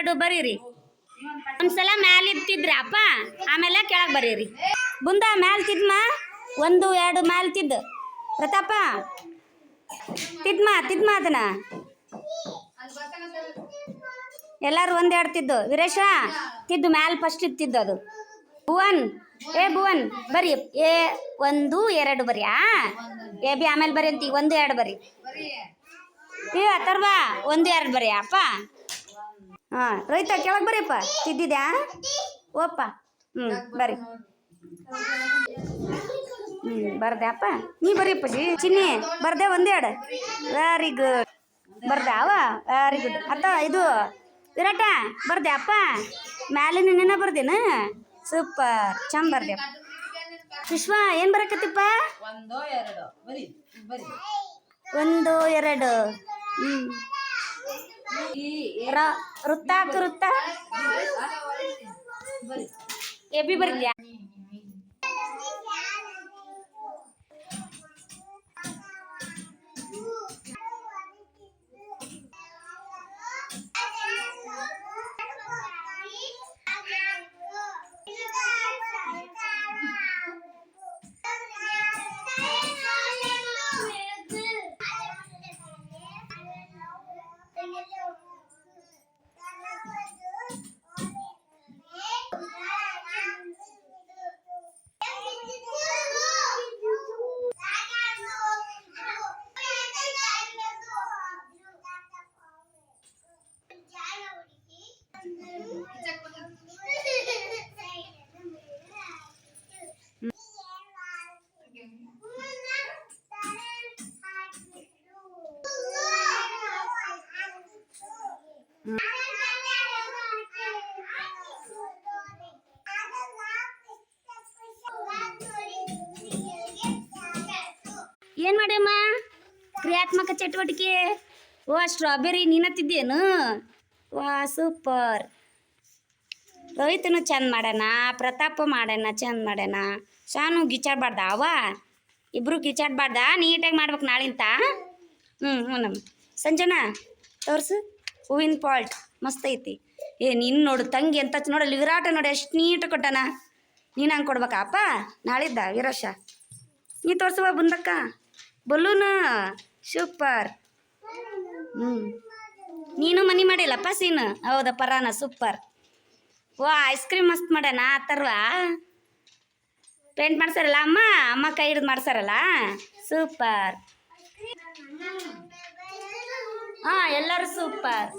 2 ಬರೀರಿ. ಒಂದ್ಸಲ ಮ್ಯಾಲ ಇತ್ತಿದ್ರಿ ಅಪ್ಪ, ಆಮೇಲೆ ಕೆಳಗೆ ಬರೀರಿ. ಬುಂದ ಮ್ಯಾಲ ತಿದ್ಮ 1 2 ಮ್ಯಾಲ ತಿದ್ದ. ಪ್ರತಾಪ ತಿದ್ಮ ಅದನ್ನ ಎಲ್ಲಾರು 1 2 ತಿದ್ದು. ವೀರೇಶ ತಿದ್ದು ಮ್ಯಾಲ ಫಸ್ಟ್ ಇತ್ತಿದ್ದು ಅದು. ಭುವನ್ ಬರಿ A 1 2 ಬರಿ. ಎ ಬಿ ಆಮೇಲೆ ಬರಿ ಅಂತ 1 2 ಬರಿ. ಅಥರ್ವ 1 2 ಬರಿ ಅಪ್ಪ. ರೈತ ಕೆಳಗೆ ಬರೀಪ್ಪ. ತಿದ್ದಿದ್ಯಾ ಓಪ್ಪ? ಬರಿ. ಬರ್ದೆ ಅಪ್ಪ. ನೀ ಬರೀಪ್ಪ ಚಿನ್ನಿ. ಬರ್ದೆ 1 2. Very good. ಬರ್ದೆ ಅವ. Very good. ಇದು ವಿರಾಟ ಬರ್ದೆ ಅಪ್ಪ. ಮ್ಯಾಲಿನ ನಿನ್ನ ಬರ್ದೇನ. ಸೂಪರ್ ಚಂದ ಬರ್ದೆ. ವಿಶ್ವ ಏನ್ ಬರಕತ್ತಿಪ್ಪ? 1 2. ವೃತ್ತ ಎ ಬಿ ಬರ್ದ್ಯಾ? ಏನ್ ಮಾಡ್ಯಮ್ಮ? ಕ್ರಿಯಾತ್ಮಕ ಚಟುವಟಿಕೆ. ಸ್ಟ್ರಾಬೆರಿ ನೀನತ್ತಿದ್ದೇನು? ವಾ ಸೂಪರ್. ರೋಹಿತನು ಚಂದ ಮಾಡ್ಯಾನ, ಪ್ರತಾಪ ಮಾಡ್ಯಾನ ಚಂದ ಮಾಡ್ಯಾನ. ಶಾನು ಗಿಚಾಡ್ಬಾರ್ದ ಅವ ಇಬ್ರು ಗಿಚಾಡ್ಬಾರ್ದ. ನೀಟಾಗಿ ಮಾಡ್ಬೇಕು ನಾಳಿಂತ. ನಮ್ಮ ಸಂಜನಾ ತೋರ್ಸು. ಹೂವಿನ ಪಾಲ್ಟ್ ಮಸ್ತ್ ಐತಿ. ನೀನು ನೋಡು ತಂಗಿ ಅಂತ ನೋಡಲ್ಲಿ. ವಿರಾಟ ನೋಡಿ ಎಷ್ಟು ನೀಟ್ ಕೊಟ್ಟಾನ. ನೀನು ಹಂಗೆ ಕೊಡ್ಬೇಕಪ್ಪ ನಾಳಿದ್ದ. ವೀರಶ ನೀ ತೋರ್ಸುವ ಬಂದಕ್ಕ. Balloon super. ನೀನು ಮನಿ ಮಾಡಿಲ್ಲಪ್ಪ ಸೀನು. ಹೌದಾ ಪರಾನ ಸೂಪರ್. ಐಸ್ ಕ್ರೀಮ್ ಮಸ್ತ್ ಮಾಡ್ಯಾನ. ಅಥರ್ವ ಪೇಂಟ್ ಮಾಡ್ಸಾರಲ್ಲ ಅಮ್ಮ ಕೈ ಹಿಡಿದು ಮಾಡ್ಸಾರಲ್ಲ. ಸೂಪರ್. ಎಲ್ಲರೂ ಸೂಪರ್.